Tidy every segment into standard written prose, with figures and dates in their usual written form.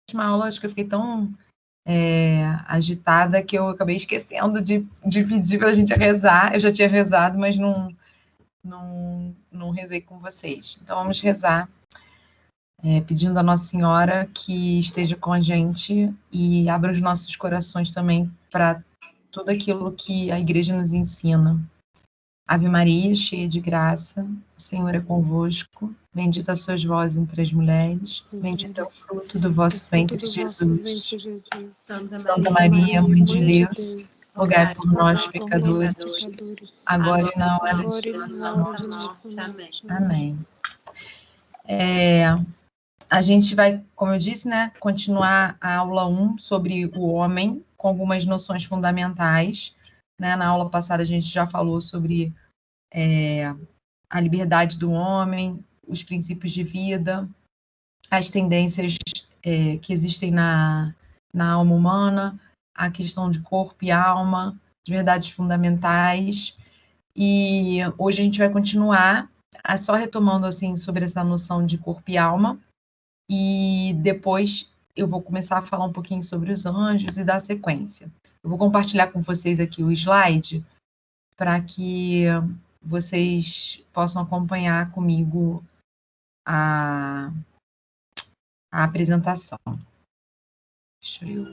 última aula, acho que eu fiquei tão agitada que eu acabei esquecendo de pedir para a gente rezar. Eu já tinha rezado, mas não rezei com vocês. Então, vamos rezar, pedindo a Nossa Senhora que esteja com a gente e abra os nossos corações também para tudo aquilo que a Igreja nos ensina. Ave Maria, cheia de graça, o Senhor é convosco. Bendita sois vós entre as mulheres, bendito é o fruto do vosso ventre, Jesus. Santa Maria, Mãe de Deus, rogai por nós, pecadores, agora e na hora de nossa morte. Amém. A gente vai, como eu disse, né, continuar a aula 1 sobre o homem, com algumas noções fundamentais. Né? Na aula passada a gente já falou sobre a liberdade do homem, os princípios de vida, as tendências que existem na alma humana, a questão de corpo e alma, de verdades fundamentais. E hoje a gente vai continuar, só retomando assim sobre essa noção de corpo e alma, e depois eu vou começar a falar um pouquinho sobre os anjos e dar sequência. Eu vou compartilhar com vocês aqui o slide para que vocês possam acompanhar comigo a apresentação. Deixa eu...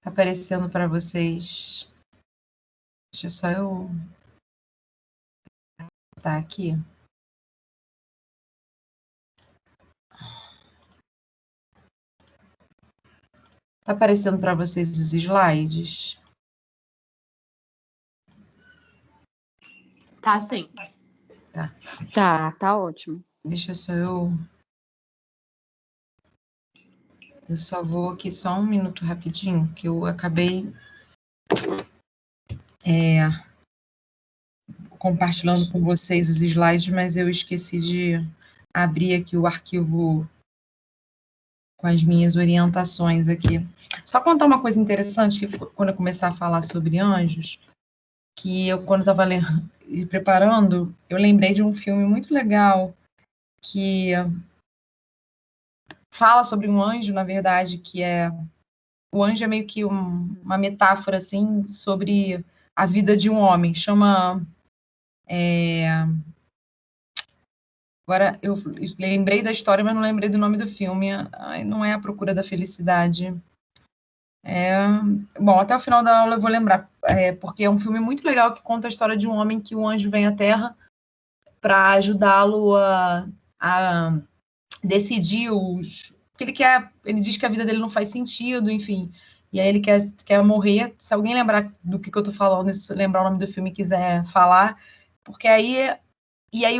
Tá aparecendo para vocês. Deixa só eu tá aqui. Tá aparecendo para vocês os slides? Tá, sim. Tá ótimo. Deixa só eu só vou aqui só um minuto rapidinho, que eu acabei compartilhando com vocês os slides, mas eu esqueci de abrir aqui o arquivo com as minhas orientações aqui. Só contar uma coisa interessante, que quando eu começar a falar sobre anjos, que eu, quando estava preparando, eu lembrei de um filme muito legal, que fala sobre um anjo, na verdade, que o anjo é meio que uma metáfora, assim, sobre a vida de um homem, chama... Agora, eu lembrei da história, mas não lembrei do nome do filme. Não é A Procura da Felicidade. Bom, até o final da aula eu vou lembrar, porque é um filme muito legal que conta a história de um homem que o anjo vem à Terra para ajudá-lo a decidir porque ele diz que a vida dele não faz sentido, enfim, e aí ele quer morrer. Se alguém lembrar do que eu estou falando, se lembrar o nome do filme e quiser falar, porque aí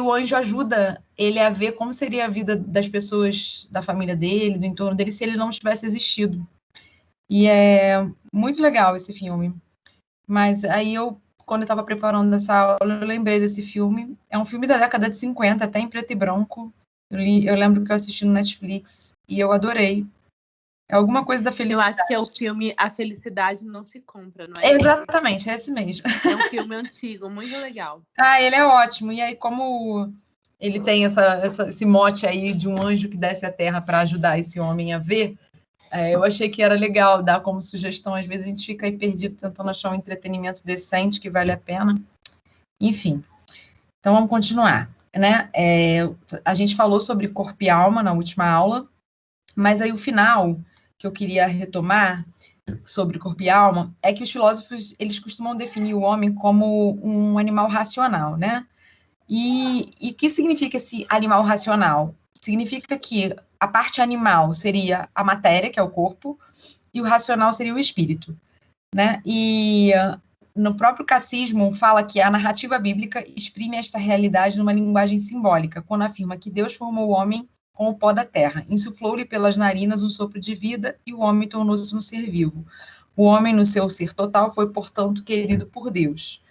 o anjo ajuda ele a ver como seria a vida das pessoas da família dele, do entorno dele, se ele não tivesse existido. E é muito legal esse filme. Mas aí quando eu estava preparando essa aula, eu lembrei desse filme. É um filme da década de 50, até em preto e branco. Eu lembro que eu assisti no Netflix e eu adorei. É alguma coisa da felicidade. Eu acho que é o filme A Felicidade Não Se Compra, não é? Exatamente, é esse mesmo. É um filme antigo, muito legal. Ele é ótimo. E aí, como ele tem esse mote aí de um anjo que desce à Terra para ajudar esse homem a ver, eu achei que era legal dar como sugestão. Às vezes a gente fica aí perdido tentando achar um entretenimento decente que vale a pena. Enfim, então vamos continuar. Né? A gente falou sobre corpo e alma na última aula, mas aí o final que eu queria retomar sobre corpo e alma é que os filósofos eles costumam definir o homem como um animal racional, né? E o que significa esse animal racional? Significa que a parte animal seria a matéria, que é o corpo, e o racional seria o espírito, né? E no próprio catecismo fala que a narrativa bíblica exprime esta realidade numa linguagem simbólica, quando afirma que Deus formou o homem com o pó da terra, insuflou-lhe pelas narinas um sopro de vida e o homem tornou-se um ser vivo. O homem, no seu ser total, foi, portanto, querido por Deus.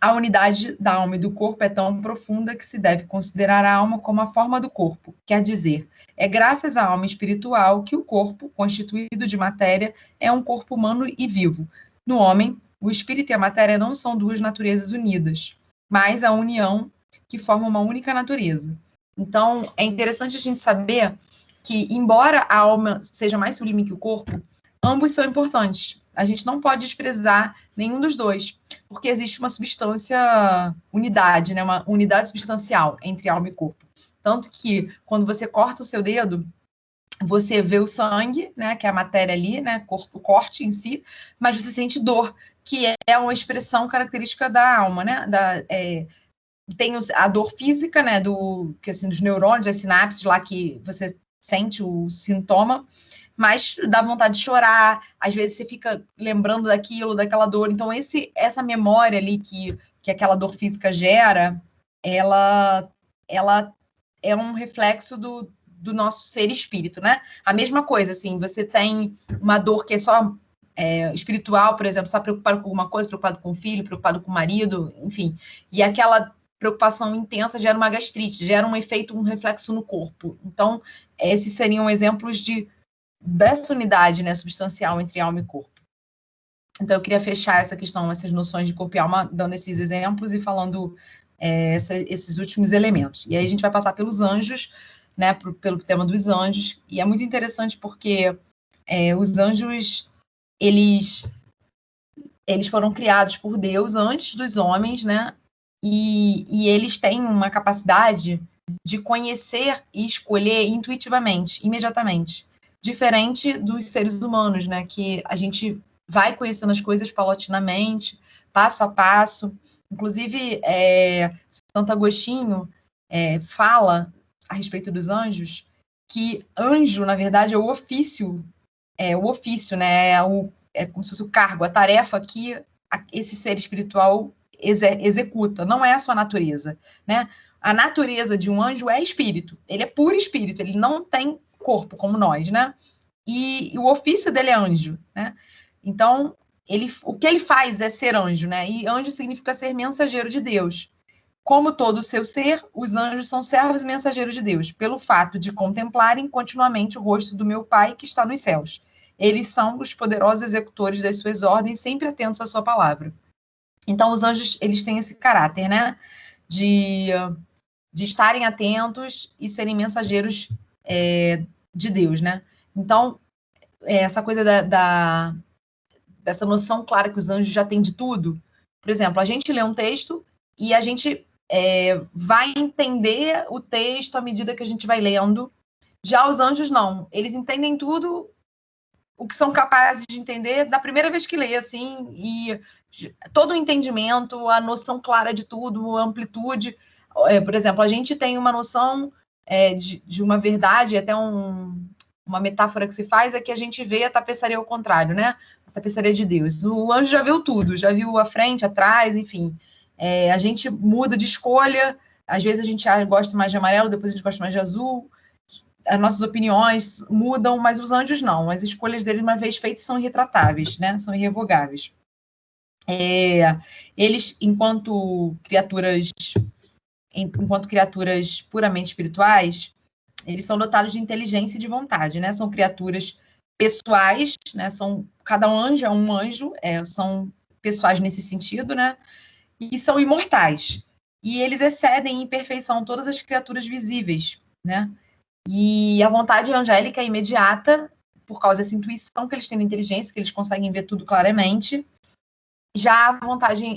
A unidade da alma e do corpo é tão profunda que se deve considerar a alma como a forma do corpo, quer dizer, é graças à alma espiritual que o corpo, constituído de matéria, é um corpo humano e vivo. No homem, o espírito e a matéria não são duas naturezas unidas, mas a união que forma uma única natureza. Então, é interessante a gente saber que, embora a alma seja mais sublime que o corpo, ambos são importantes. A gente não pode desprezar nenhum dos dois, porque existe uma substância unidade, né? Uma unidade substancial entre alma e corpo. Tanto que, quando você corta o seu dedo, você vê o sangue, né, que é a matéria ali, né, o corte em si, mas você sente dor, que é uma expressão característica da alma, né, tem a dor física, né, que assim, dos neurônios, as sinapses lá que você sente o sintoma, mas dá vontade de chorar, às vezes você fica lembrando daquilo, daquela dor, então essa memória ali que aquela dor física gera, ela é um reflexo do nosso ser espírito, né? A mesma coisa, assim, você tem uma dor que é só espiritual, por exemplo, você está preocupado com alguma coisa, preocupado com o filho, preocupado com o marido, enfim, e aquela preocupação intensa gera uma gastrite, gera um efeito, um reflexo no corpo. Então, esses seriam exemplos dessa unidade, né, substancial entre alma e corpo. Então, eu queria fechar essa questão, essas noções de corpo e alma, dando esses exemplos e falando esses últimos elementos. E aí a gente vai passar pelos anjos, né, pelo tema dos anjos, e é muito interessante porque os anjos, eles foram criados por Deus antes dos homens, né, e eles têm uma capacidade de conhecer e escolher intuitivamente, imediatamente, diferente dos seres humanos, né, que a gente vai conhecendo as coisas paulatinamente, passo a passo. Inclusive, Santo Agostinho fala a respeito dos anjos que anjo, na verdade, é o ofício, né? É como se fosse o cargo, a tarefa que esse ser espiritual executa, não é a sua natureza, né? A natureza de um anjo é espírito, ele é puro espírito, ele não tem corpo como nós, né? E o ofício dele é anjo, né? Então, o que ele faz é ser anjo, né? E anjo significa ser mensageiro de Deus. Como todo o seu ser, os anjos são servos e mensageiros de Deus, pelo fato de contemplarem continuamente o rosto do meu Pai que está nos céus. Eles são os poderosos executores das suas ordens, sempre atentos à sua palavra. Então, os anjos, eles têm esse caráter, né? De estarem atentos e serem mensageiros de Deus, né? Então, essa coisa dessa noção clara que os anjos já têm de tudo. Por exemplo, a gente lê um texto e a gente vai entender o texto à medida que a gente vai lendo. Já os anjos, não. Eles entendem tudo o que são capazes de entender da primeira vez que lê, assim, e todo o entendimento, a noção clara de tudo, a amplitude. Por exemplo, a gente tem uma noção de uma verdade, até uma metáfora que se faz é que a gente vê a tapeçaria ao contrário, né? A tapeçaria de Deus. O anjo já viu tudo, já viu a frente, atrás, enfim. A gente muda de escolha, às vezes a gente gosta mais de amarelo, depois a gente gosta mais de azul. As nossas opiniões mudam, mas os anjos não. As escolhas dele, uma vez feitas, são irretratáveis, né? São irrevogáveis. Eles, enquanto criaturas puramente espirituais, eles são dotados de inteligência e de vontade, né? São criaturas pessoais, né? Cada anjo é um anjo, são pessoais nesse sentido, né? E são imortais. E eles excedem em perfeição todas as criaturas visíveis, né? E a vontade angélica é imediata, por causa dessa intuição que eles têm na inteligência, que eles conseguem ver tudo claramente. Já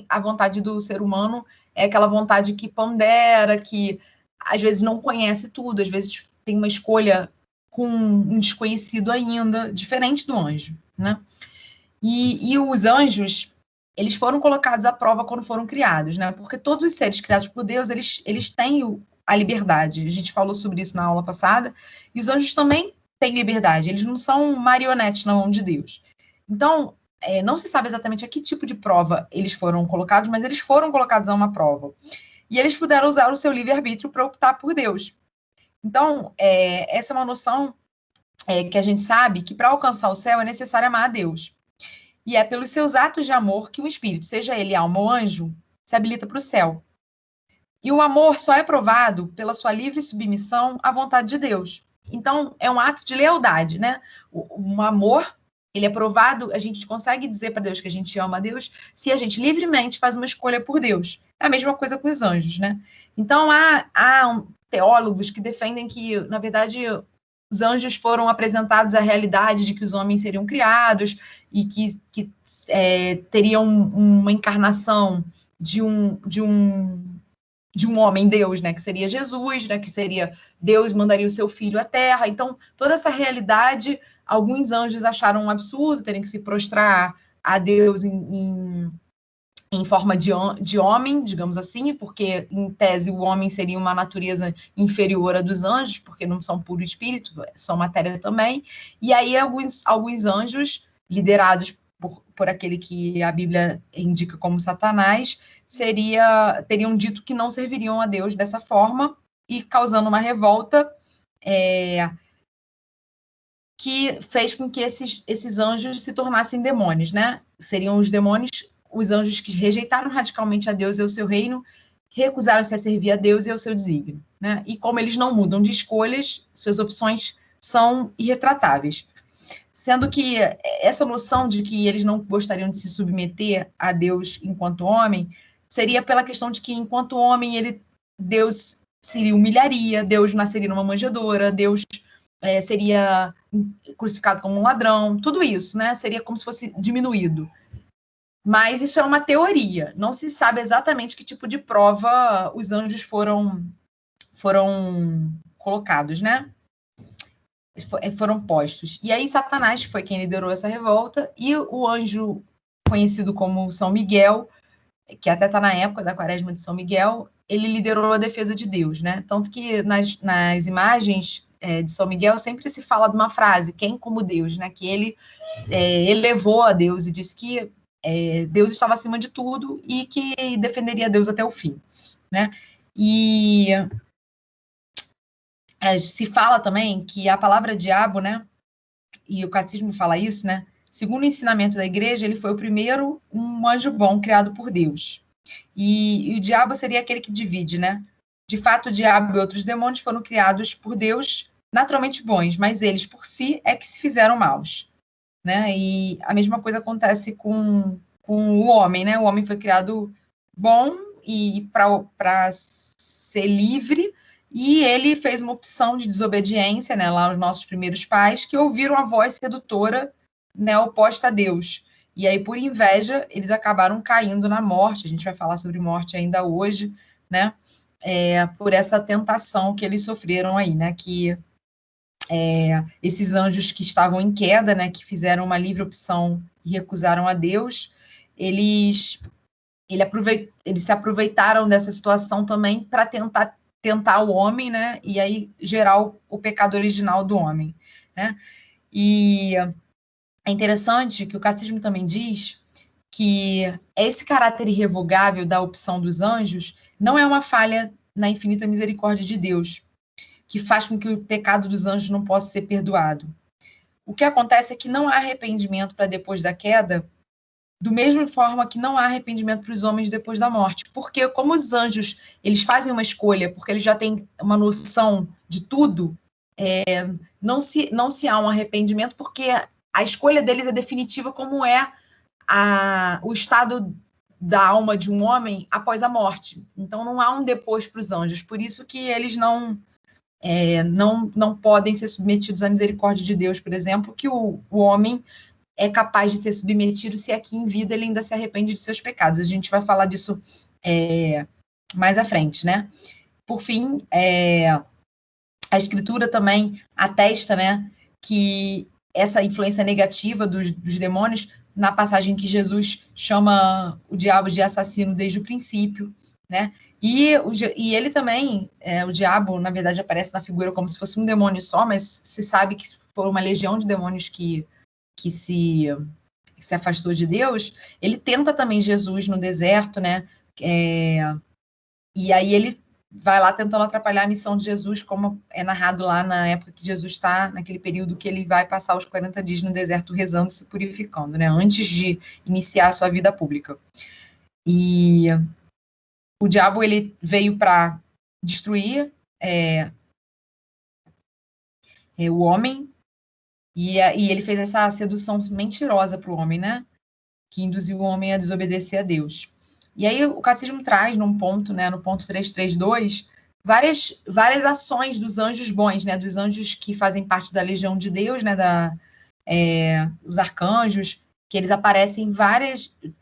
a vontade do ser humano é aquela vontade que pondera, que às vezes não conhece tudo, às vezes tem uma escolha com um desconhecido ainda, diferente do anjo, né? E os anjos, eles foram colocados à prova quando foram criados, né? Porque todos os seres criados por Deus, eles têm a liberdade. A gente falou sobre isso na aula passada. E os anjos também têm liberdade. Eles não são marionetes na mão de Deus. Então, não se sabe exatamente a que tipo de prova eles foram colocados, mas eles foram colocados a uma prova. E eles puderam usar o seu livre-arbítrio para optar por Deus. Então, essa é uma noção que a gente sabe que para alcançar o céu é necessário amar a Deus. E é pelos seus atos de amor que o espírito, seja ele alma ou anjo, se habilita para o céu. E o amor só é provado pela sua livre submissão à vontade de Deus. Então, é um ato de lealdade, né? Um amor Ele é provado, a gente consegue dizer para Deus que a gente ama a Deus se a gente livremente faz uma escolha por Deus. É a mesma coisa com os anjos, né? Então, há teólogos que defendem que, na verdade, os anjos foram apresentados à realidade de que os homens seriam criados e que teriam uma encarnação de um homem Deus, né, que seria Jesus, né, que seria Deus mandaria o seu filho à terra. Então, toda essa realidade, alguns anjos acharam um absurdo terem que se prostrar a Deus em forma de homem, digamos assim, porque, em tese, o homem seria uma natureza inferior à dos anjos, porque não são puro espírito, são matéria também. E aí, alguns anjos, liderados por aquele que a Bíblia indica como Satanás, teriam dito que não serviriam a Deus dessa forma, e causando uma revolta que fez com que esses anjos se tornassem demônios, né? Seriam os demônios, os anjos que rejeitaram radicalmente a Deus e o seu reino, recusaram-se a servir a Deus e ao seu desígnio, né? E como eles não mudam de escolhas, suas opções são irretratáveis. Sendo que essa noção de que eles não gostariam de se submeter a Deus enquanto homem seria pela questão de que, enquanto homem, Deus se humilharia, Deus nasceria numa manjedoura, Deus seria crucificado como um ladrão, tudo isso, né? Seria como se fosse diminuído. Mas isso é uma teoria, não se sabe exatamente que tipo de prova os anjos foram colocados, né? Foram postos. E aí Satanás foi quem liderou essa revolta, e o anjo conhecido como São Miguel, que até está na época da quaresma de São Miguel, ele liderou a defesa de Deus, né? Tanto que nas imagens de São Miguel sempre se fala de uma frase, quem como Deus, né? Que ele elevou a Deus e disse que Deus estava acima de tudo e que defenderia Deus até o fim, né? E se fala também que a palavra diabo, né? E o catecismo fala isso, né? Segundo o ensinamento da igreja, ele foi o primeiro um anjo bom criado por Deus. E o diabo seria aquele que divide, né? De fato, o diabo e outros demônios foram criados por Deus naturalmente bons, mas eles por si é que se fizeram maus, né? E a mesma coisa acontece com o homem, né? O homem foi criado bom e para ser livre, e ele fez uma opção de desobediência, né? Lá os nossos primeiros pais, que ouviram a voz sedutora, né, oposta a Deus. E aí, por inveja, eles acabaram caindo na morte. A gente vai falar sobre morte ainda hoje, né? Por essa tentação que eles sofreram aí, né? Que esses anjos que estavam em queda, né? Que fizeram uma livre opção e recusaram a Deus, eles se aproveitaram dessa situação também para tentar o homem, né? E aí gerar o pecado original do homem, né? E é interessante que o catecismo também diz que esse caráter irrevogável da opção dos anjos não é uma falha na infinita misericórdia de Deus, que faz com que o pecado dos anjos não possa ser perdoado. O que acontece é que não há arrependimento para depois da queda, do mesma forma que não há arrependimento para os homens depois da morte. Porque como os anjos, eles fazem uma escolha, porque eles já têm uma noção de tudo, não se há um arrependimento, porque a escolha deles é definitiva, como é o estado da alma de um homem após a morte. Então, não há um depois para os anjos. Por isso que eles não podem ser submetidos à misericórdia de Deus, por exemplo, que o homem é capaz de ser submetido se aqui em vida ele ainda se arrepende de seus pecados. A gente vai falar disso mais à frente, né? Por fim, a Escritura também atesta, né, que essa influência negativa dos demônios, na passagem que Jesus chama o diabo de assassino desde o princípio, né? E ele também, o diabo, na verdade, aparece na figura como se fosse um demônio só, mas se sabe que foi uma legião de demônios que se afastou de Deus. Ele tenta também Jesus no deserto, né? E aí ele vai lá tentando atrapalhar a missão de Jesus, como é narrado lá na época que Jesus está, naquele período que ele vai passar os 40 dias no deserto rezando e se purificando, né? Antes de iniciar a sua vida pública. E o diabo, ele veio para destruir o homem, E ele fez essa sedução mentirosa para o homem, né? Que induziu o homem a desobedecer a Deus. E aí o catecismo traz num ponto, né, no ponto 332, várias ações dos anjos bons, né, dos anjos que fazem parte da legião de Deus, né, os arcanjos, que eles aparecem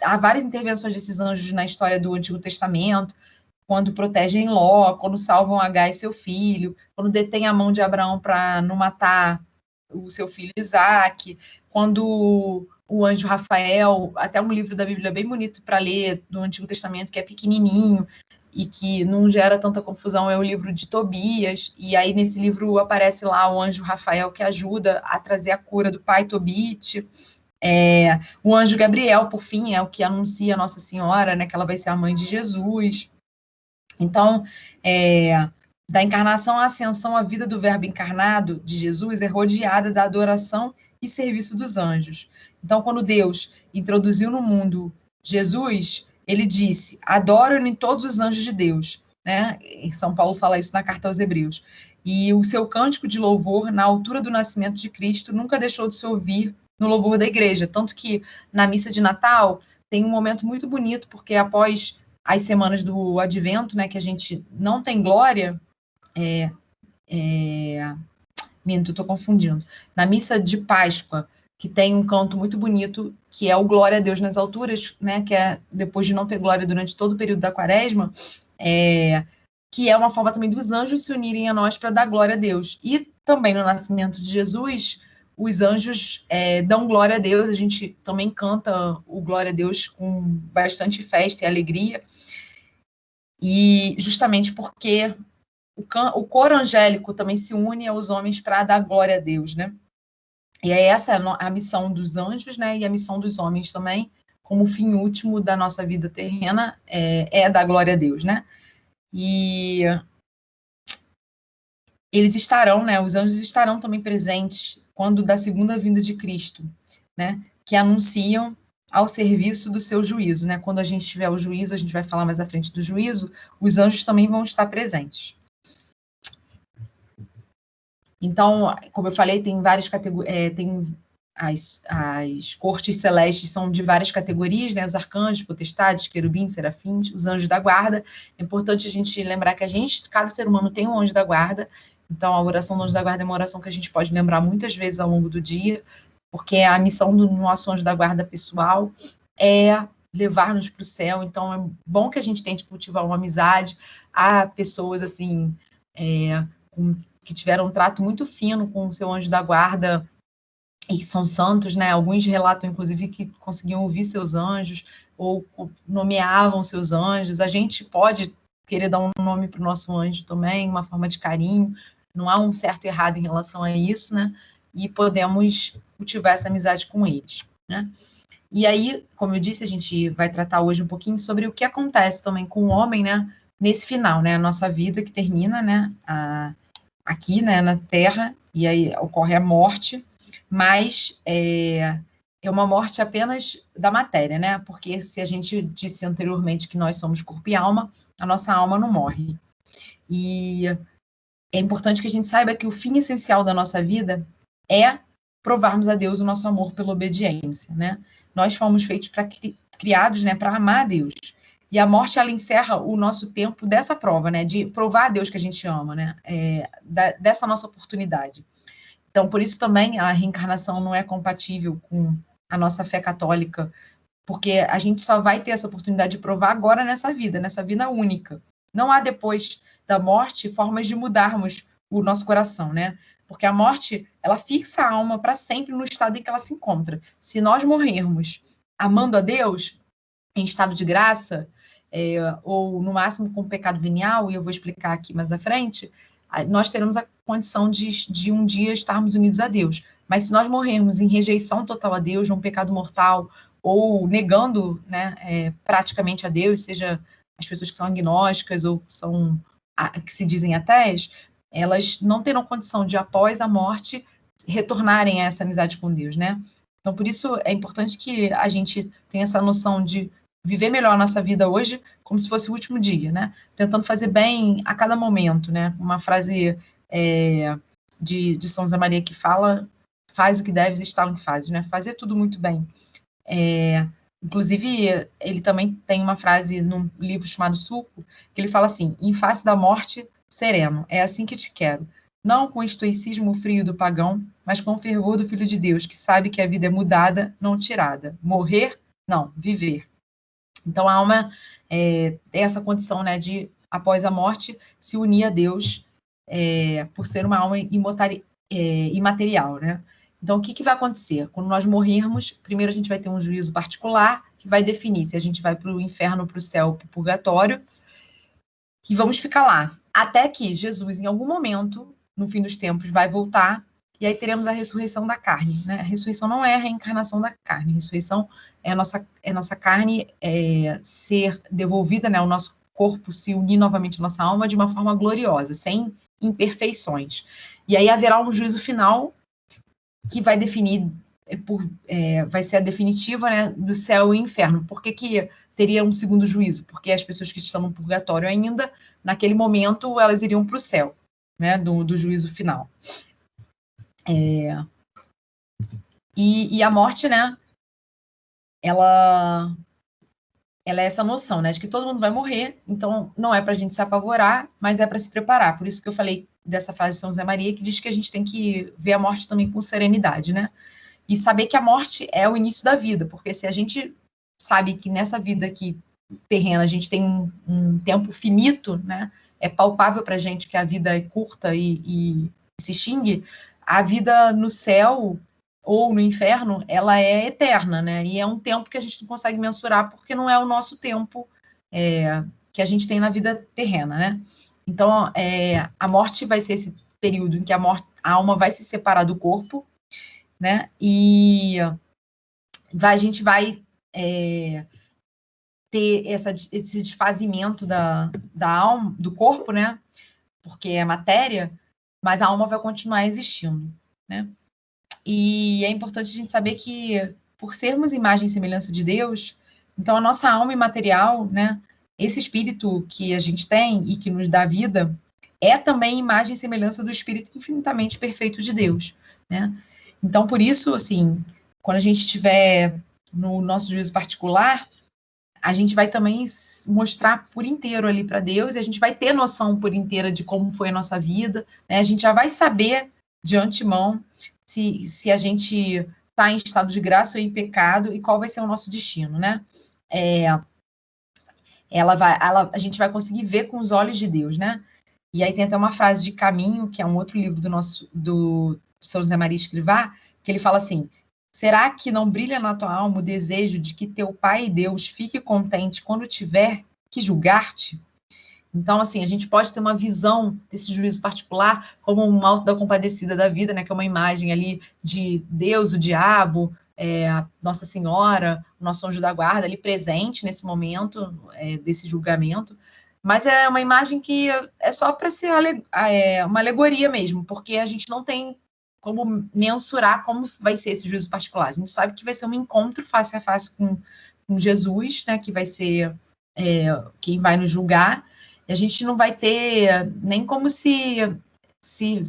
há várias intervenções desses anjos na história do Antigo Testamento, quando protegem Ló, quando salvam Agar e seu filho, quando detêm a mão de Abraão para não matar o seu filho Isaque, quando o anjo Rafael, até um livro da Bíblia bem bonito para ler, do Antigo Testamento, que é pequenininho e que não gera tanta confusão, é o livro de Tobias, e aí nesse livro aparece lá o anjo Rafael que ajuda a trazer a cura do pai Tobit. O anjo Gabriel, por fim, é o que anuncia a Nossa Senhora, né, que ela vai ser a mãe de Jesus. Então, da encarnação à ascensão, a vida do Verbo encarnado de Jesus é rodeada da adoração e serviço dos anjos. Então, quando Deus introduziu no mundo Jesus, ele disse: adoro-me todos os anjos de Deus. Né? São Paulo fala isso na carta aos Hebreus. E o seu cântico de louvor, na altura do nascimento de Cristo, nunca deixou de se ouvir no louvor da igreja. Tanto que na missa de Natal tem um momento muito bonito, porque após as semanas do Advento, né, que a gente não tem glória, minto, estou confundindo. Na missa de Páscoa, que tem um canto muito bonito, que é o Glória a Deus nas alturas, né, que é depois de não ter glória durante todo o período da quaresma, que é uma forma também dos anjos se unirem a nós para dar glória a Deus. E também no nascimento de Jesus, os anjos dão glória a Deus, a gente também canta o glória a Deus com bastante festa e alegria, e justamente porque o coro angélico também se une aos homens para dar glória a Deus, né? E aí essa é a missão dos anjos, né? E a missão dos homens também, como fim último da nossa vida terrena, é dar glória a Deus, né? E eles estarão, né? Os anjos estarão também presentes quando da segunda vinda de Cristo, né? Que anunciam ao serviço do seu juízo, né? Quando a gente tiver o juízo, a gente vai falar mais à frente do juízo, os anjos também vão estar presentes. Então, como eu falei, tem várias categorias, tem as cortes celestes são de várias categorias, né? Os arcanjos, potestades, querubins, serafins, os anjos da guarda. É importante a gente lembrar que cada ser humano tem um anjo da guarda. Então, a oração do anjo da guarda é uma oração que a gente pode lembrar muitas vezes ao longo do dia, porque a missão do nosso anjo da guarda pessoal é levar-nos para o céu. Então, é bom que a gente tente cultivar uma amizade. Há pessoas, assim, que tiveram um trato muito fino com o seu anjo da guarda e são santos, né? Alguns relatam, inclusive, que conseguiam ouvir seus anjos ou nomeavam seus anjos. A gente pode querer dar um nome para o nosso anjo também, uma forma de carinho. Não há um certo e errado em relação a isso, né? E podemos cultivar essa amizade com eles, né? E aí, como eu disse, a gente vai tratar hoje um pouquinho sobre o que acontece também com o homem, né? Nesse final, né? A nossa vida que termina, né? Aqui, né? Na Terra, e aí ocorre a morte, mas é uma morte apenas da matéria, né? Porque se a gente disse anteriormente que nós somos corpo e alma, a nossa alma não morre. E é importante que a gente saiba que o fim essencial da nossa vida é provarmos a Deus o nosso amor pela obediência, né? Nós fomos feitos criados, né, para amar a Deus. E a morte, ela encerra o nosso tempo dessa prova, né? De provar a Deus que a gente ama, né? Dessa nossa oportunidade. Então, por isso também a reencarnação não é compatível com a nossa fé católica, porque a gente só vai ter essa oportunidade de provar agora nessa vida única. Não há depois da morte formas de mudarmos o nosso coração, né? Porque a morte, ela fixa a alma para sempre no estado em que ela se encontra. Se nós morrermos amando a Deus, em estado de graça, ou no máximo com pecado venial, e eu vou explicar aqui mais à frente, nós teremos a condição de um dia estarmos unidos a Deus. Mas se nós morrermos em rejeição total a Deus, num pecado mortal, ou negando, né, praticamente a Deus, seja as pessoas que são agnósticas ou que se dizem ateias, elas não terão condição de, após a morte, retornarem a essa amizade com Deus, né? Então, por isso, é importante que a gente tenha essa noção de viver melhor a nossa vida hoje, como se fosse o último dia, né? Tentando fazer bem a cada momento, né? Uma frase de São José Maria que fala faz o que deves e está no que fazes, né? Fazer tudo muito bem. Inclusive, ele também tem uma frase num livro chamado Suco, que ele fala assim: em face da morte, sereno, é assim que te quero. Não com o estoicismo frio do pagão, mas com o fervor do Filho de Deus, que sabe que a vida é mudada, não tirada. Morrer, não, viver. Então, a alma tem essa condição, né, de, após a morte, se unir a Deus, por ser uma alma imaterial, né? Então, o que vai acontecer? Quando nós morrermos, primeiro a gente vai ter um juízo particular, que vai definir se a gente vai para o inferno, para o céu, para o purgatório, e vamos ficar lá. Até que Jesus, em algum momento, no fim dos tempos, vai voltar, e aí teremos a ressurreição da carne, né? A ressurreição não é a reencarnação da carne, a ressurreição é a nossa carne ser devolvida, né? O nosso corpo se unir novamente à nossa alma de uma forma gloriosa, sem imperfeições. E aí haverá um juízo final que vai definir, vai ser a definitiva, né, do céu e inferno. Por que teria um segundo juízo? Porque as pessoas que estão no purgatório ainda, naquele momento, elas iriam para o céu, né, do juízo final. E a morte, né, ela é essa noção, né, de que todo mundo vai morrer, então não é para a gente se apavorar, mas é para se preparar. Por isso que eu falei dessa frase de São José Maria, que diz que a gente tem que ver a morte também com serenidade, né, e saber que a morte é o início da vida, porque se a gente sabe que nessa vida aqui terrena a gente tem um tempo finito, né, é palpável para a gente que a vida é curta e se extingue, a vida no céu ou no inferno, ela é eterna, né? E é um tempo que a gente não consegue mensurar, porque não é o nosso tempo que a gente tem na vida terrena, né? Então, a morte vai ser esse período em que a alma vai se separar do corpo, né? E a gente vai ter esse desfazimento da alma, do corpo, né? Porque é matéria, mas a alma vai continuar existindo, né? E é importante a gente saber que, por sermos imagem e semelhança de Deus, então a nossa alma imaterial, né, esse espírito que a gente tem e que nos dá vida, é também imagem e semelhança do espírito infinitamente perfeito de Deus, né? Então, por isso, assim, quando a gente estiver no nosso juízo particular, a gente vai também mostrar por inteiro ali para Deus, e a gente vai ter noção por inteira de como foi a nossa vida, né? A gente já vai saber de antemão se a gente está em estado de graça ou em pecado e qual vai ser o nosso destino, né? A gente vai conseguir ver com os olhos de Deus, né? E aí tem até uma frase de Caminho, que é um outro livro do São José Maria Escrivá, que ele fala assim: será que não brilha na tua alma o desejo de que teu Pai Deus fique contente quando tiver que julgar-te? Então, assim, a gente pode ter uma visão desse juízo particular como um Alto da Compadecida da vida, né? Que é uma imagem ali de Deus, o diabo, a Nossa Senhora, o nosso anjo da guarda ali presente nesse momento desse julgamento. Mas é uma imagem que é só para ser uma alegoria mesmo, porque a gente não tem como mensurar como vai ser esse juízo particular. A gente sabe que vai ser um encontro face a face com Jesus, né? Que vai ser quem vai nos julgar. E a gente não vai ter nem como se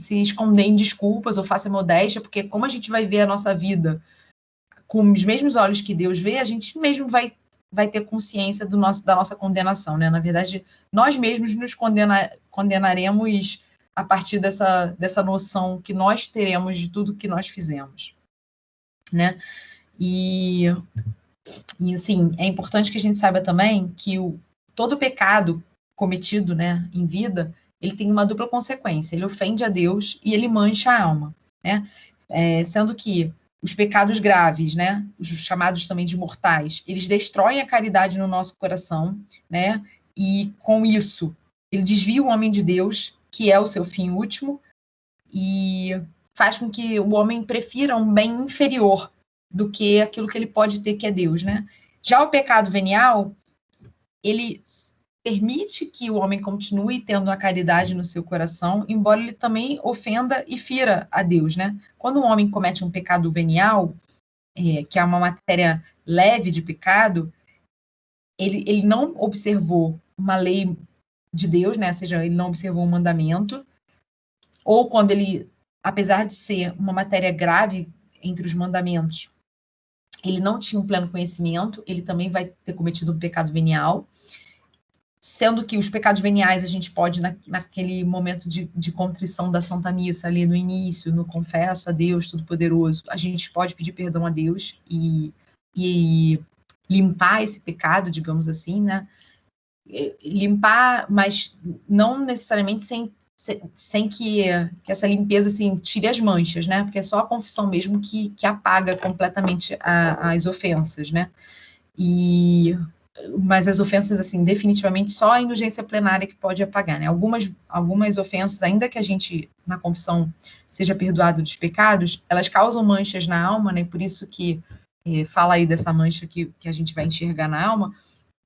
esconder em desculpas ou faça modéstia, porque como a gente vai ver a nossa vida com os mesmos olhos que Deus vê, a gente mesmo vai ter consciência da nossa condenação, né? Na verdade, nós mesmos nos condenaremos a partir dessa noção que nós teremos de tudo que nós fizemos, né? E assim, é importante que a gente saiba também que todo pecado cometido, né, em vida, ele tem uma dupla consequência. Ele ofende a Deus e ele mancha a alma, né? Sendo que os pecados graves, né, os chamados também de mortais, eles destroem a caridade no nosso coração, né? E com isso, ele desvia o homem de Deus, que é o seu fim último, e faz com que o homem prefira um bem inferior do que aquilo que ele pode ter, que é Deus, né? Já o pecado venial, ele permite que o homem continue tendo a caridade no seu coração, embora ele também ofenda e fira a Deus, né? Quando um homem comete um pecado venial, que é uma matéria leve de pecado, ele não observou uma lei de Deus, né? Ou seja, ele não observou um mandamento, ou quando ele, apesar de ser uma matéria grave entre os mandamentos, ele não tinha um pleno conhecimento, ele também vai ter cometido um pecado venial, sendo que os pecados veniais a gente pode, naquele momento de contrição da Santa Missa, ali no início, no confesso a Deus Todo-Poderoso, a gente pode pedir perdão a Deus e limpar esse pecado, digamos assim, né? Limpar, mas não necessariamente sem que essa limpeza assim, tire as manchas, né? Porque é só a confissão mesmo que apaga completamente as ofensas, né? Mas as ofensas, assim, definitivamente só a indulgência plenária que pode apagar, né? Algumas ofensas, ainda que a gente, na confissão, seja perdoado dos pecados, elas causam manchas na alma, né? Por isso que fala aí dessa mancha que a gente vai enxergar na alma,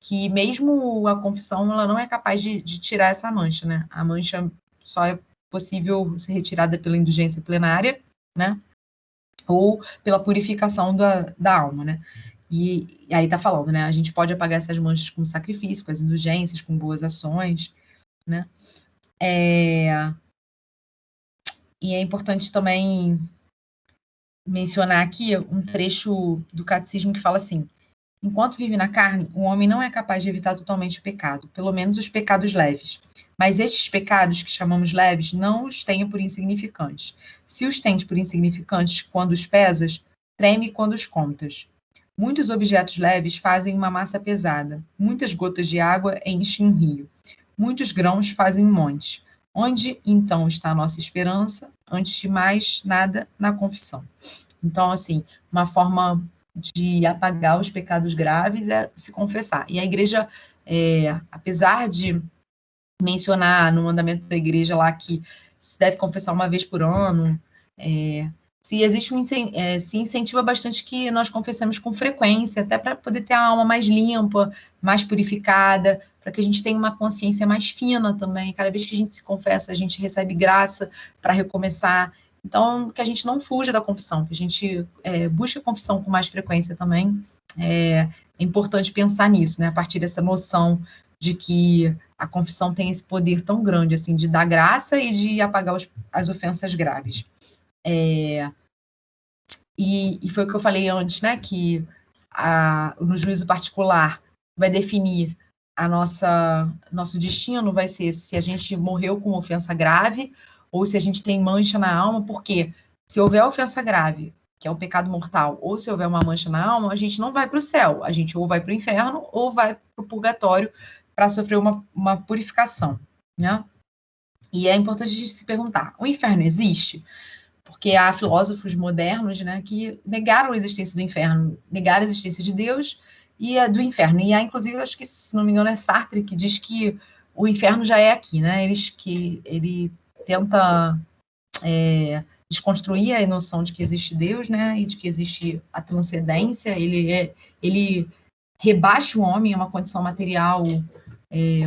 que mesmo a confissão, ela não é capaz de tirar essa mancha, né? A mancha só é possível ser retirada pela indulgência plenária, né? Ou pela purificação da alma, né? E aí tá falando, né? A gente pode apagar essas manchas com sacrifício, com as indulgências, com boas ações, né? E é importante também mencionar aqui um trecho do catecismo que fala assim: enquanto vive na carne, o homem não é capaz de evitar totalmente o pecado, pelo menos os pecados leves. Mas estes pecados que chamamos leves, não os tenha por insignificantes. Se os tens por insignificantes quando os pesas, treme quando os contas. Muitos objetos leves fazem uma massa pesada. Muitas gotas de água enchem um rio. Muitos grãos fazem um monte. Onde, então, está a nossa esperança? Antes de mais nada, na confissão. Então, assim, uma forma de apagar os pecados graves é se confessar. E a igreja, apesar de mencionar no mandamento da igreja lá que se deve confessar uma vez por ano, se incentiva bastante que nós confessemos com frequência, até para poder ter a alma mais limpa, mais purificada, para que a gente tenha uma consciência mais fina também. Cada vez que a gente se confessa, a gente recebe graça para recomeçar. Então, que a gente não fuja da confissão, que a gente busque a confissão com mais frequência também. É importante pensar nisso, né? A partir dessa noção de que a confissão tem esse poder tão grande, assim, de dar graça e de apagar as ofensas graves. E foi o que eu falei antes, né? Que no juízo particular vai definir nosso destino, vai ser se a gente morreu com ofensa grave ou se a gente tem mancha na alma, porque se houver ofensa grave, que é o pecado mortal, ou se houver uma mancha na alma, a gente não vai para o céu, a gente ou vai para o inferno ou vai para o purgatório para sofrer uma purificação, né? E é importante a gente se perguntar, o inferno existe? Porque há filósofos modernos, né, que negaram a existência do inferno, negaram a existência de Deus e do inferno. E há, inclusive, acho que, se não me engano, é Sartre que diz que o inferno já é aqui, né? Ele tenta desconstruir a noção de que existe Deus, né, e de que existe a transcendência. Ele rebaixa o homem a uma condição material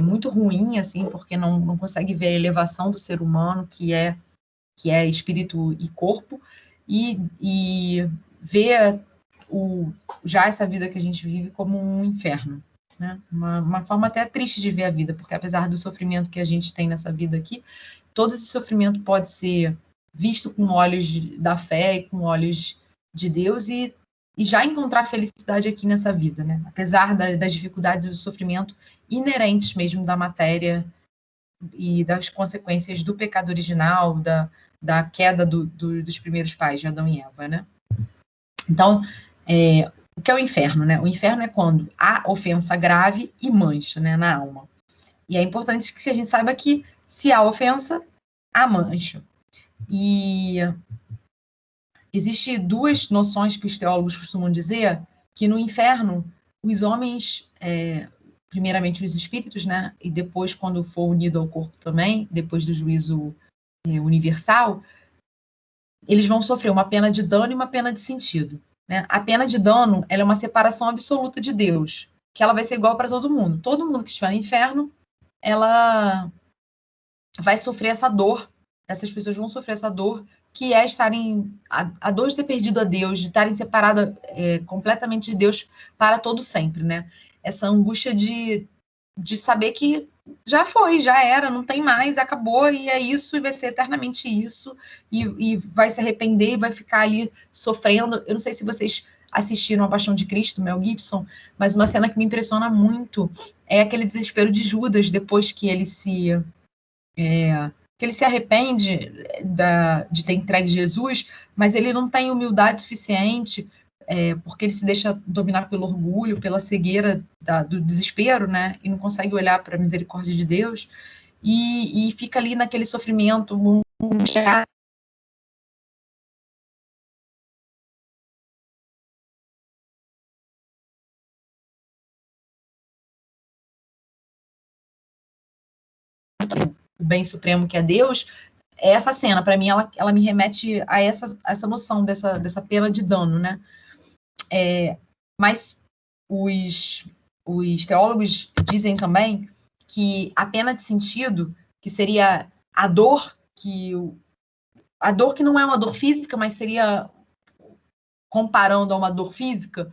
muito ruim, assim, porque não consegue ver a elevação do ser humano, que é espírito e corpo, e vê já essa vida que a gente vive como um inferno, né? Uma forma até triste de ver a vida, porque apesar do sofrimento que a gente tem nessa vida aqui, todo esse sofrimento pode ser visto com olhos da fé e com olhos de Deus e já encontrar felicidade aqui nessa vida, né? Apesar das dificuldades e do sofrimento inerentes mesmo da matéria e das consequências do pecado original, da queda dos primeiros pais, de Adão e Eva, né? Então, o que é o inferno, né? O inferno é quando há ofensa grave e mancha, né, na alma. E é importante que a gente saiba que se há ofensa, há mancha. E existem duas noções que os teólogos costumam dizer, que no inferno, os homens, primeiramente os espíritos, né, e depois, quando for unido ao corpo também, depois do juízo universal, eles vão sofrer uma pena de dano e uma pena de sentido, né? A pena de dano, ela é uma separação absoluta de Deus, que ela vai ser igual para todo mundo. Todo mundo que estiver no inferno, ela vai sofrer essa dor. Essas pessoas vão sofrer essa dor, que é estarem a dor de ter perdido a Deus, de estarem separadas completamente de Deus para todo sempre, né? Essa angústia de saber que já foi, já era, não tem mais, acabou, e é isso, e vai ser eternamente isso, e vai se arrepender, e vai ficar ali sofrendo. Eu não sei se vocês assistiram A Paixão de Cristo, Mel Gibson, mas uma cena que me impressiona muito é aquele desespero de Judas, depois que ele se arrepende de ter entregue Jesus, mas ele não tem humildade suficiente, porque ele se deixa dominar pelo orgulho, pela cegueira do desespero, né? E não consegue olhar para a misericórdia de Deus, e fica ali naquele sofrimento o bem supremo que é Deus. Essa cena, para mim, ela me remete a essa noção dessa pena de dano, né? Mas os teólogos dizem também que a pena de sentido, que seria a dor que não é uma dor física, mas seria, comparando a uma dor física,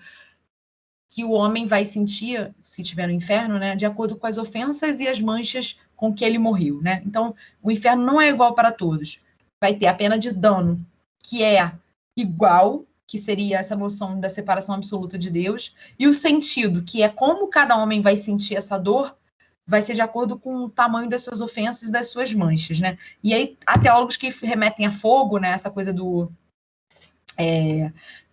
que o homem vai sentir, se estiver no inferno, né, de acordo com as ofensas e as manchas com que ele morreu, né? Então, o inferno não é igual para todos. Vai ter a pena de dano, que é igual, que seria essa noção da separação absoluta de Deus, e o sentido, que é como cada homem vai sentir essa dor, vai ser de acordo com o tamanho das suas ofensas e das suas manchas, né? E aí, há teólogos que remetem a fogo, né? Essa coisa do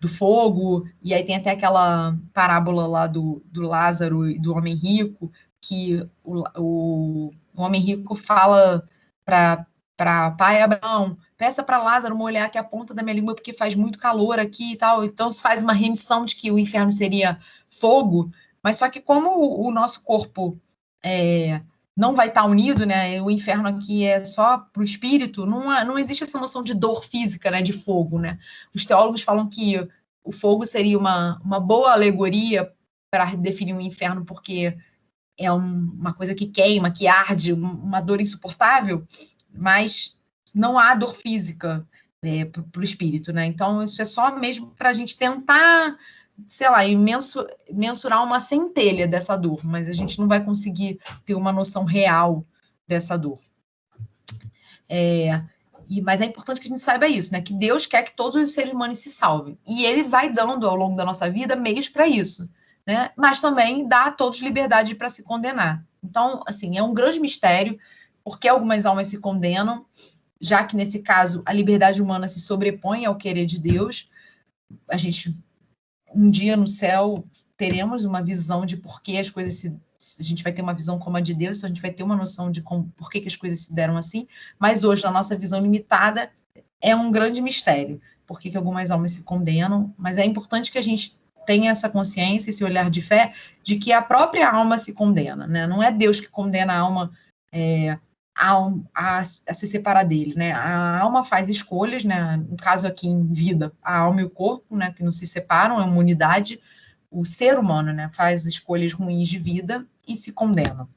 fogo, e aí tem até aquela parábola lá do Lázaro e do homem rico, que o homem rico fala para pai Abraão, peça para Lázaro molhar aqui a ponta da minha língua, porque faz muito calor aqui e tal. Então se faz uma remissão de que o inferno seria fogo, mas só que como o nosso corpo não vai estar unido, né? O inferno aqui é só para o espírito, não existe essa noção de dor física, né? De fogo, né? Os teólogos falam que o fogo seria uma boa alegoria para definir o inferno, porque é uma coisa que queima, que arde, uma dor insuportável, mas não há dor física para o espírito, né? Então, isso é só mesmo para a gente tentar, sei lá, mensurar uma centelha dessa dor, mas a gente não vai conseguir ter uma noção real dessa dor. Mas é importante que a gente saiba isso, né? Que Deus quer que todos os seres humanos se salvem. E Ele vai dando, ao longo da nossa vida, meios para isso, né? Mas também dá a todos liberdade para se condenar. Então, assim, é um grande mistério, porque algumas almas se condenam, já que, nesse caso, a liberdade humana se sobrepõe ao querer de Deus. A gente, um dia no céu, teremos uma visão de por que as coisas a gente vai ter uma visão como a de Deus, então a gente vai ter uma noção de por que as coisas se deram assim, mas hoje, na nossa visão limitada, é um grande mistério, por que algumas almas se condenam, mas é importante que a gente tenha essa consciência, esse olhar de fé, de que a própria alma se condena, né? Não é Deus que condena a alma a se separar dele, né? A alma faz escolhas, né? No caso aqui em vida, a alma e o corpo, né? Que não se separam, é uma unidade. O ser humano, né? Faz escolhas ruins de vida e se condena.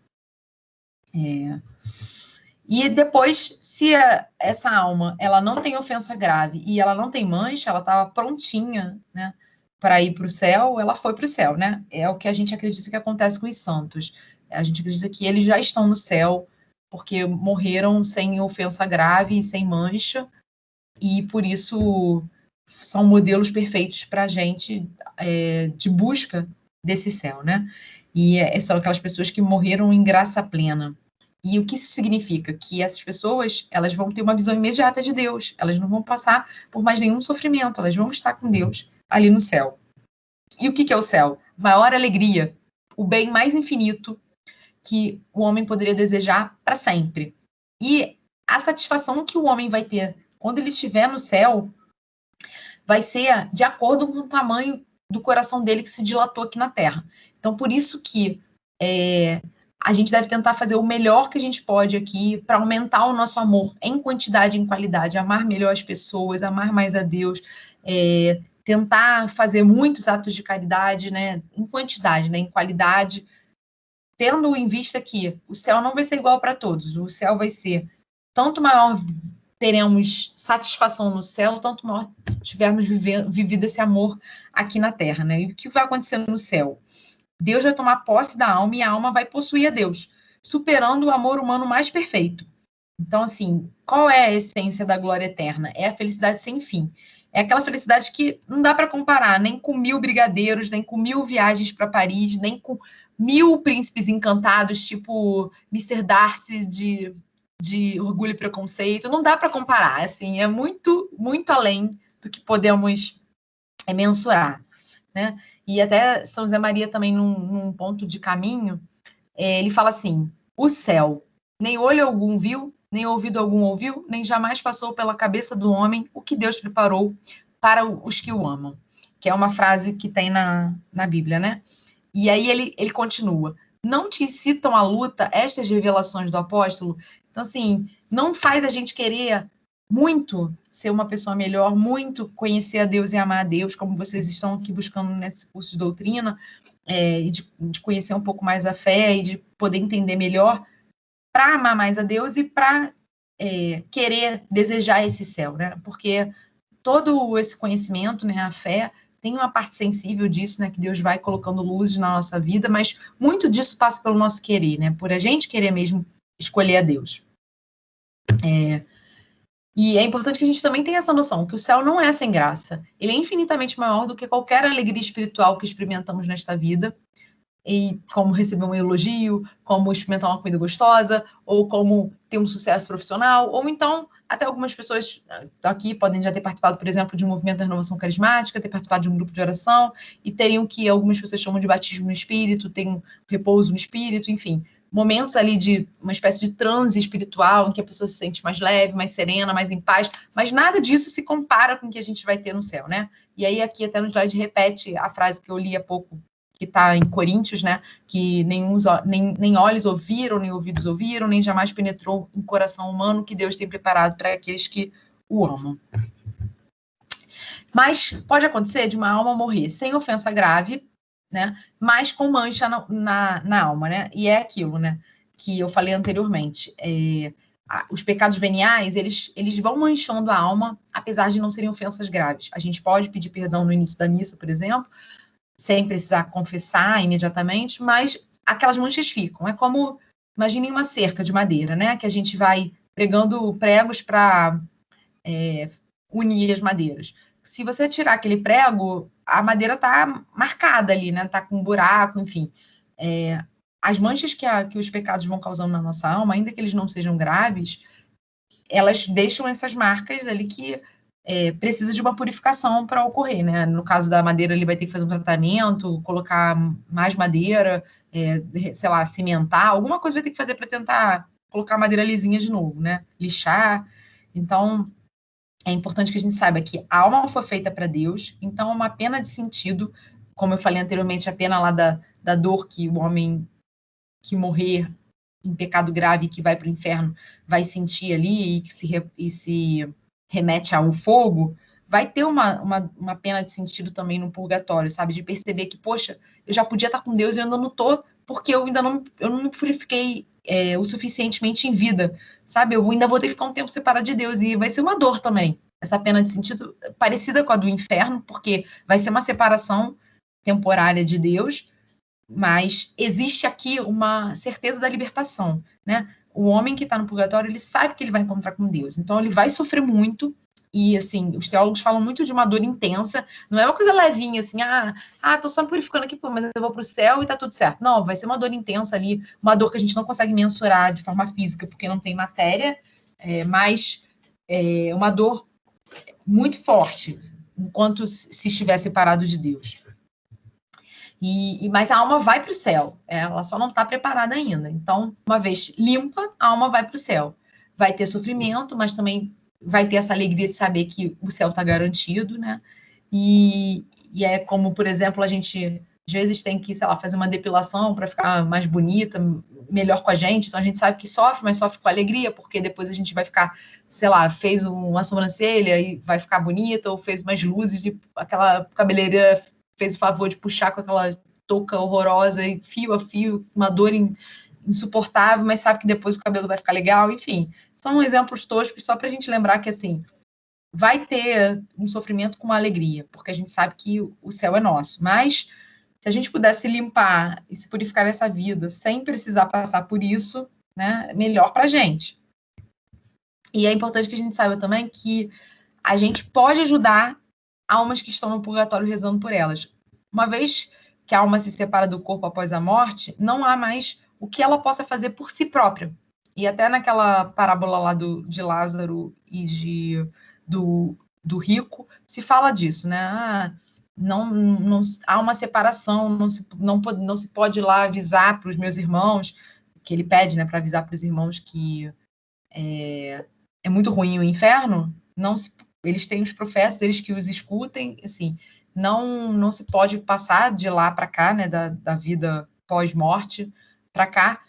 E depois, se essa alma ela não tem ofensa grave e ela não tem mancha, ela estava prontinha, né? Para ir para o céu, ela foi para o céu, né? É o que a gente acredita que acontece com os santos. A gente acredita que eles já estão no céu porque morreram sem ofensa grave e sem mancha, e por isso são modelos perfeitos para a gente de busca desse céu, né? E são aquelas pessoas que morreram em graça plena. E o que isso significa? Que essas pessoas, elas vão ter uma visão imediata de Deus, elas não vão passar por mais nenhum sofrimento, elas vão estar com Deus ali no céu. E o que é o céu? Maior alegria, o bem mais infinito que o homem poderia desejar para sempre. E a satisfação que o homem vai ter quando ele estiver no céu vai ser de acordo com o tamanho do coração dele que se dilatou aqui na Terra. Então, por isso que a gente deve tentar fazer o melhor que a gente pode aqui para aumentar o nosso amor em quantidade e em qualidade, amar melhor as pessoas, amar mais a Deus, tentar fazer muitos atos de caridade, né, em quantidade, né, em qualidade, tendo em vista que o céu não vai ser igual para todos. O céu vai ser tanto maior, teremos satisfação no céu, tanto maior tivermos vivido esse amor aqui na Terra, né? E o que vai acontecer no céu? Deus vai tomar posse da alma e a alma vai possuir a Deus. superando o amor humano mais perfeito. Então, assim, qual é a essência da glória eterna? É a felicidade sem fim. É aquela felicidade que não dá para comparar nem com 1000 brigadeiros, nem com 1000 viagens para Paris, nem com 1000 príncipes encantados, tipo Mr. Darcy de Orgulho e Preconceito. Não dá para comparar, assim, é muito, muito além do que podemos mensurar, né? E até São José Maria também, num ponto de caminho, ele fala assim, o céu, nem olho algum viu, nem ouvido algum ouviu, nem jamais passou pela cabeça do homem o que Deus preparou para os que o amam. Que é uma frase que tem na Bíblia, né? E aí ele continua. Não te incitam à luta estas revelações do apóstolo? Então, assim, não faz a gente querer muito ser uma pessoa melhor, muito conhecer a Deus e amar a Deus, como vocês estão aqui buscando nesse curso de doutrina, e de conhecer um pouco mais a fé e de poder entender melhor, para amar mais a Deus e para querer desejar esse céu, né? Porque todo esse conhecimento, né, a fé, tem uma parte sensível disso, né, que Deus vai colocando luzes na nossa vida, mas muito disso passa pelo nosso querer, né, por a gente querer mesmo escolher a Deus. E é importante que a gente também tenha essa noção, que o céu não é sem graça. Ele é infinitamente maior do que qualquer alegria espiritual que experimentamos nesta vida, e como receber um elogio, como experimentar uma comida gostosa, ou como ter um sucesso profissional, ou então até algumas pessoas aqui podem já ter participado, por exemplo, de um movimento da renovação carismática, ter participado de um grupo de oração, e teriam o que algumas pessoas chamam de batismo no espírito, tem um repouso no espírito, enfim, momentos ali de uma espécie de transe espiritual, em que a pessoa se sente mais leve, mais serena, mais em paz, mas nada disso se compara com o que a gente vai ter no céu, né? E aí aqui até no slide repete a frase que eu li há pouco, que está em Coríntios, né, que nem olhos ouviram, nem ouvidos ouviram, nem jamais penetrou em coração humano que Deus tem preparado para aqueles que o amam. Mas pode acontecer de uma alma morrer sem ofensa grave, né, mas com mancha na alma, né, e é aquilo, né, que eu falei anteriormente, os pecados veniais, eles vão manchando a alma, apesar de não serem ofensas graves. A gente pode pedir perdão no início da missa, por exemplo, sem precisar confessar imediatamente, mas aquelas manchas ficam. É como, imaginem uma cerca de madeira, né? Que a gente vai pregando pregos para unir as madeiras. Se você tirar aquele prego, a madeira está marcada ali, né? Está com um buraco, enfim. As manchas que os pecados vão causando na nossa alma, ainda que eles não sejam graves, elas deixam essas marcas ali que precisa de uma purificação para ocorrer, né? No caso da madeira, ele vai ter que fazer um tratamento, colocar mais madeira, sei lá, cimentar, alguma coisa vai ter que fazer para tentar colocar a madeira lisinha de novo, né? Lixar. Então, é importante que a gente saiba que a alma foi feita para Deus, então é uma pena de sentido, como eu falei anteriormente, a pena lá da dor que o homem que morrer em pecado grave que vai para o inferno vai sentir ali e se remete ao fogo, vai ter uma pena de sentido também no purgatório, sabe? De perceber que, poxa, eu já podia estar com Deus e eu ainda não estou, porque eu não me purifiquei o suficientemente em vida, sabe? Eu ainda vou ter que ficar um tempo separado de Deus e vai ser uma dor também. Essa pena de sentido parecida com a do inferno, porque vai ser uma separação temporária de Deus, mas existe aqui uma certeza da libertação, né? O homem que está no purgatório, ele sabe que ele vai encontrar com Deus, então ele vai sofrer muito, e assim, os teólogos falam muito de uma dor intensa, não é uma coisa levinha, assim, tô só purificando aqui, mas eu vou para o céu e tá tudo certo. Não, vai ser uma dor intensa ali, uma dor que a gente não consegue mensurar de forma física, porque não tem matéria, mas uma dor muito forte, enquanto se estiver separado de Deus. Mas a alma vai para o céu, ela só não está preparada ainda. Então, uma vez limpa, a alma vai para o céu. Vai ter sofrimento, mas também vai ter essa alegria de saber que o céu está garantido, né? E é como, por exemplo, a gente às vezes tem que, sei lá, fazer uma depilação para ficar mais bonita, melhor com a gente. Então a gente sabe que sofre, mas sofre com alegria, porque depois a gente vai ficar, sei lá, fez uma sobrancelha e vai ficar bonita, ou fez umas luzes e aquela cabeleireira fez o favor de puxar com aquela touca horrorosa e fio a fio, uma dor insuportável, mas sabe que depois o cabelo vai ficar legal, enfim. São exemplos toscos só para a gente lembrar que, assim, vai ter um sofrimento com uma alegria, porque a gente sabe que o céu é nosso, mas Se a gente pudesse limpar e se purificar nessa vida sem precisar passar por isso, né, melhor para a gente. E é importante que a gente saiba também que a gente pode ajudar almas que estão no purgatório rezando por elas. Uma vez que a alma se separa do corpo após a morte, não há mais o que ela possa fazer por si própria. E até naquela parábola lá de Lázaro e do rico, se fala disso, né? Não há uma separação, não se pode ir lá avisar para os meus irmãos, que ele pede, né, para avisar para os irmãos que é muito ruim o inferno, eles têm os profetas, eles que os escutem, assim, não se pode passar de lá para cá, né, da vida pós-morte para cá,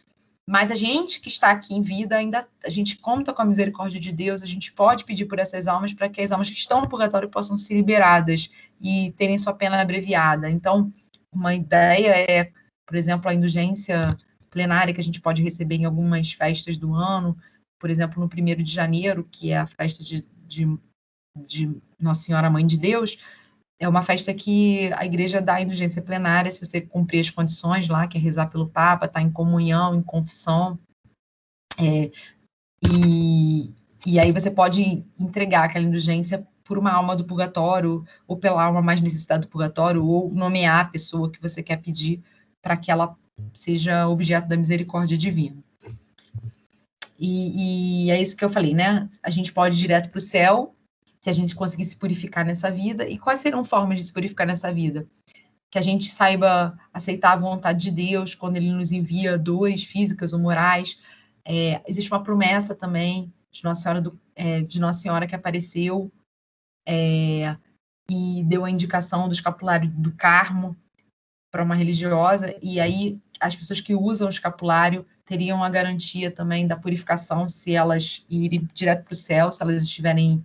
mas a gente que está aqui em vida, ainda a gente conta com a misericórdia de Deus, a gente pode pedir por essas almas para que as almas que estão no purgatório possam ser liberadas e terem sua pena abreviada. Então, uma ideia é, por exemplo, a indulgência plenária que a gente pode receber em algumas festas do ano, por exemplo, no 1º de janeiro, que é a festa de Nossa Senhora Mãe de Deus, é uma festa que a igreja dá indulgência plenária, se você cumprir as condições lá, que é rezar pelo Papa, estar em comunhão, em confissão, e aí você pode entregar aquela indulgência por uma alma do purgatório, ou pela alma mais necessitada do purgatório, ou nomear a pessoa que você quer pedir para que ela seja objeto da misericórdia divina. E é isso que eu falei, né? A gente pode ir direto para o céu, se a gente conseguir se purificar nessa vida. E quais serão formas de se purificar nessa vida? Que a gente saiba aceitar a vontade de Deus quando Ele nos envia dores físicas ou morais. Existe uma promessa também de Nossa Senhora que apareceu e deu a indicação do escapulário do Carmo para uma religiosa, e aí as pessoas que usam o escapulário teriam a garantia também da purificação se elas irem direto para o céu, se elas estiverem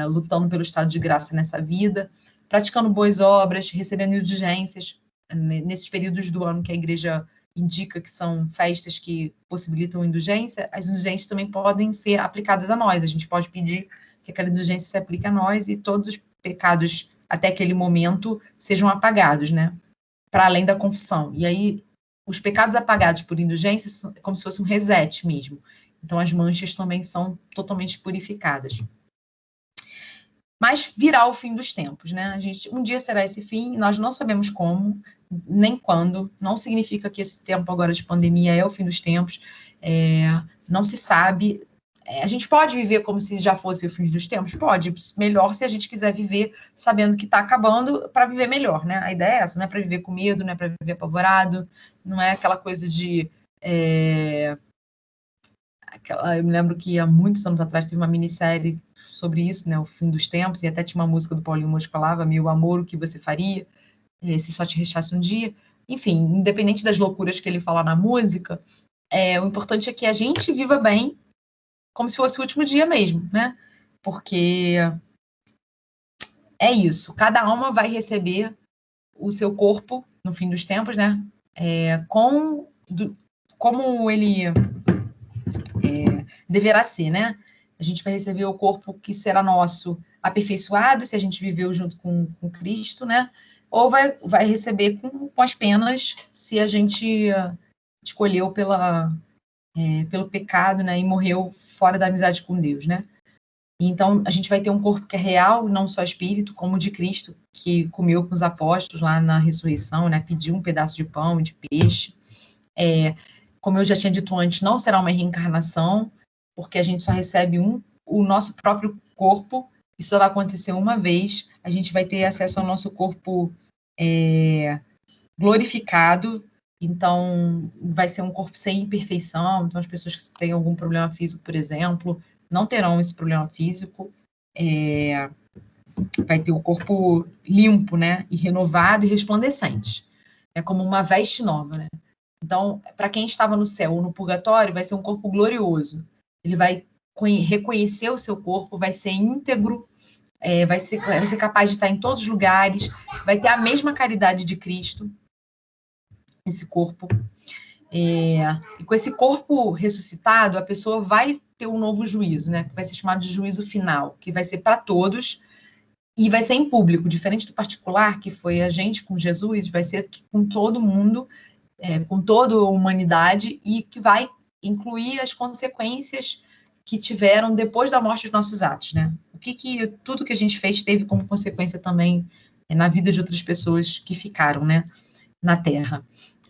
lutando pelo estado de graça nessa vida, praticando boas obras, recebendo indulgências nesses períodos do ano que a igreja indica que são festas que possibilitam indulgência. As indulgências também podem ser aplicadas a nós, a gente pode pedir que aquela indulgência se aplique a nós e todos os pecados até aquele momento sejam apagados, né? Para além da confissão. E aí, os pecados apagados por indulgência são como se fosse um reset mesmo. Então, as manchas também são totalmente purificadas. Mas virá o fim dos tempos, né? Um dia será esse fim, nós não sabemos como, nem quando. Não significa que esse tempo agora de pandemia é o fim dos tempos. Não se sabe. A gente pode viver como se já fosse o fim dos tempos? Pode. Melhor se a gente quiser viver sabendo que está acabando para viver melhor, né? A ideia é essa, não é para viver com medo, não é para viver apavorado, não é aquela coisa de... Eu me lembro que há muitos anos atrás teve uma minissérie sobre isso, né? O fim dos tempos, e até tinha uma música do Paulinho Moscolava, Meu Amor, o que você faria, se só te rechasse um dia. Enfim, independente das loucuras que ele fala na música, o importante é que a gente viva bem, como se fosse o último dia mesmo, né? Porque é isso, cada alma vai receber o seu corpo no fim dos tempos, né? Como ele deverá ser, né? A gente vai receber o corpo que será nosso aperfeiçoado, se a gente viveu junto com Cristo, né? Ou vai receber com as penas, se a gente escolheu pelo pecado, né, e morreu fora da amizade com Deus, né? Então, a gente vai ter um corpo que é real, não só espírito, como o de Cristo, que comeu com os apóstolos lá na ressurreição, né, pediu um pedaço de pão e de peixe. Como eu já tinha dito antes, não será uma reencarnação, porque a gente só recebe o nosso próprio corpo, isso só vai acontecer uma vez, a gente vai ter acesso ao nosso corpo glorificado. Então, vai ser um corpo sem imperfeição. Então, as pessoas que têm algum problema físico, por exemplo, não terão esse problema físico. Vai ter o corpo limpo, né? E renovado e resplandecente. É como uma veste nova, né? Então, para quem estava no céu ou no purgatório, vai ser um corpo glorioso. Ele vai reconhecer o seu corpo, vai ser íntegro, vai ser capaz de estar em todos os lugares, vai ter a mesma caridade de Cristo, esse corpo. E com esse corpo ressuscitado, a pessoa vai ter um novo juízo, né? Que vai ser chamado de juízo final, que vai ser para todos, E vai ser em público, diferente do particular, que foi a gente com Jesus, vai ser com todo mundo, com toda a humanidade, e que vai incluir as consequências que tiveram depois da morte dos nossos atos, né? Tudo que a gente fez teve como consequência também na vida de outras pessoas que ficaram, né, na Terra.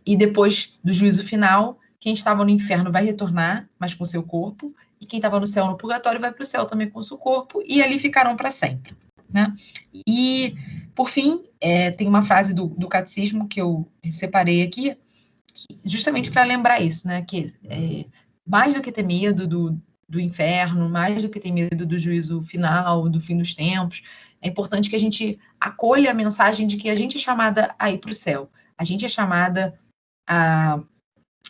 E depois do juízo final, quem estava no inferno vai retornar, mas com seu corpo, e quem estava no céu, no purgatório, vai para o céu também com seu corpo, e ali ficarão para sempre, né? E, por fim, tem uma frase do catecismo que eu separei aqui, justamente para lembrar isso, né? Que mais do que ter medo do inferno, mais do que ter medo do juízo final, do fim dos tempos, é importante que a gente acolha a mensagem de que a gente é chamada a ir para o céu. A gente é chamada a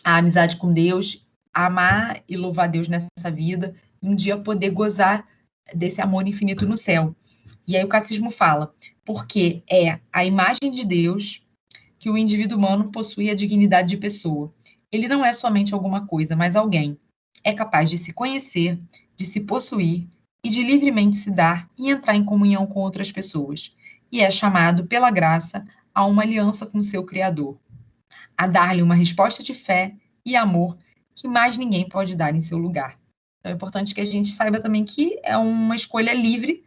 amizade com Deus, a amar e louvar Deus nessa vida, e um dia poder gozar desse amor infinito no céu. E aí o catecismo fala, porque é a imagem de Deus que o indivíduo humano possui a dignidade de pessoa. Ele não é somente alguma coisa, mas alguém. É capaz de se conhecer, de se possuir e de livremente se dar e entrar em comunhão com outras pessoas. E é chamado, pela graça, a uma aliança com seu Criador, a dar-lhe uma resposta de fé e amor que mais ninguém pode dar em seu lugar. Então é importante que a gente saiba também que é uma escolha livre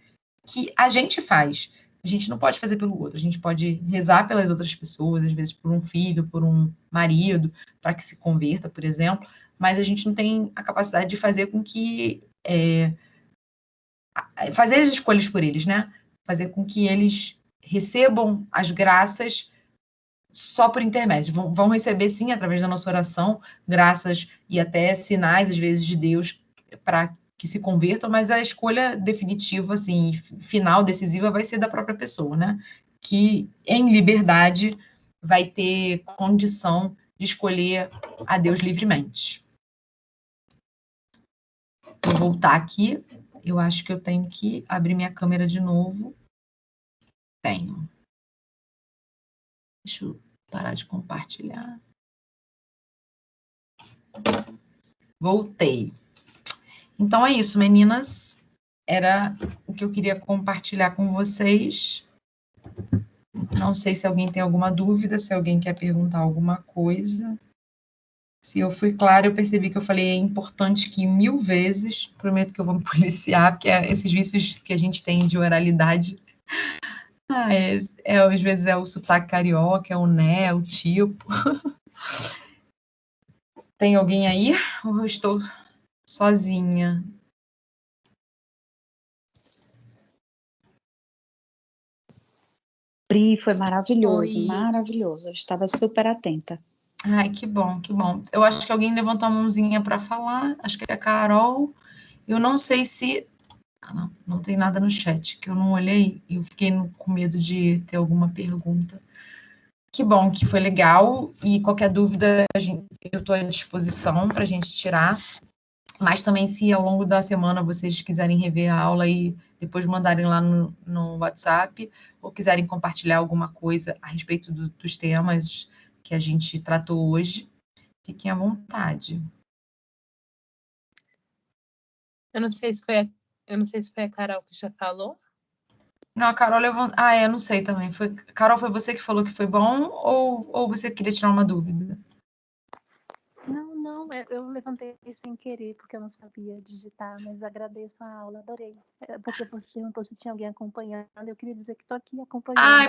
que a gente faz. A gente não pode fazer pelo outro, a gente pode rezar pelas outras pessoas, às vezes por um filho, por um marido, para que se converta, por exemplo, mas a gente não tem a capacidade de fazer com que fazer as escolhas por eles, né? Fazer com que eles recebam as graças só por intermédio. Vão receber, sim, através da nossa oração, graças e até sinais, às vezes, de Deus para que se convertam, mas a escolha definitiva, assim, final, decisiva, vai ser da própria pessoa, né? Que, em liberdade, vai ter condição de escolher a Deus livremente. Vou voltar aqui. Eu acho que eu tenho que abrir minha câmera de novo. Tenho. Deixa eu parar de compartilhar. Voltei. Então é isso, meninas. Era o que eu queria compartilhar com vocês. Não sei se alguém tem alguma dúvida, se alguém quer perguntar alguma coisa. Se eu fui clara, eu percebi que eu falei importante que 1000 vezes. Prometo que eu vou me policiar, porque esses vícios que a gente tem de oralidade. Às vezes é o sotaque carioca, é o né, o tipo. Tem alguém aí? Ou eu estou sozinha? Pri, foi maravilhoso, Oi. maravilhoso. Eu estava super atenta. Ai, que bom, que bom. Eu acho que alguém levantou a mãozinha para falar. Acho que é a Carol. Eu não sei se... não tem nada no chat, que eu não olhei e eu fiquei com medo de ter alguma pergunta. Que bom, que foi legal. E qualquer dúvida, eu estou à disposição para a gente tirar. Mas também, se ao longo da semana vocês quiserem rever a aula e depois mandarem lá no WhatsApp, ou quiserem compartilhar alguma coisa a respeito dos temas que a gente tratou hoje, fiquem à vontade. Eu não sei se foi a Carol que já falou. Não, a Carol levantou... eu não sei também. Carol, foi você que falou que foi bom ou você queria tirar uma dúvida? Não, eu levantei sem querer, porque eu não sabia digitar, mas agradeço a aula, adorei. Porque você perguntou se tinha alguém acompanhando, eu queria dizer que estou aqui acompanhando.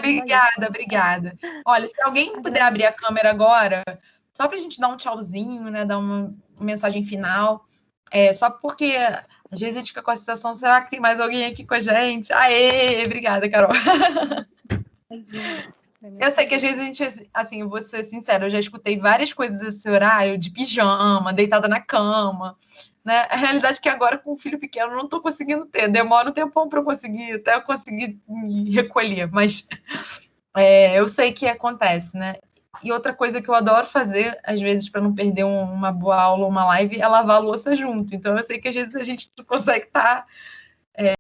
Obrigada. Olha, se alguém puder abrir a câmera agora, só para a gente dar um tchauzinho, né, dar uma mensagem final, só porque às vezes a gente fica com a sensação, será que tem mais alguém aqui com a gente? Aê, obrigada, Carol. Eu sei que às vezes a gente, assim, eu vou ser sincera, eu já escutei várias coisas esse horário, de pijama, deitada na cama, né? A realidade é que agora, com um filho pequeno, eu não estou conseguindo ter, demora um tempão para eu conseguir, até eu conseguir me recolher, mas eu sei que acontece, né? E outra coisa que eu adoro fazer, às vezes, para não perder uma boa aula ou uma live, é lavar a louça junto. Então, eu sei que às vezes a gente não consegue estar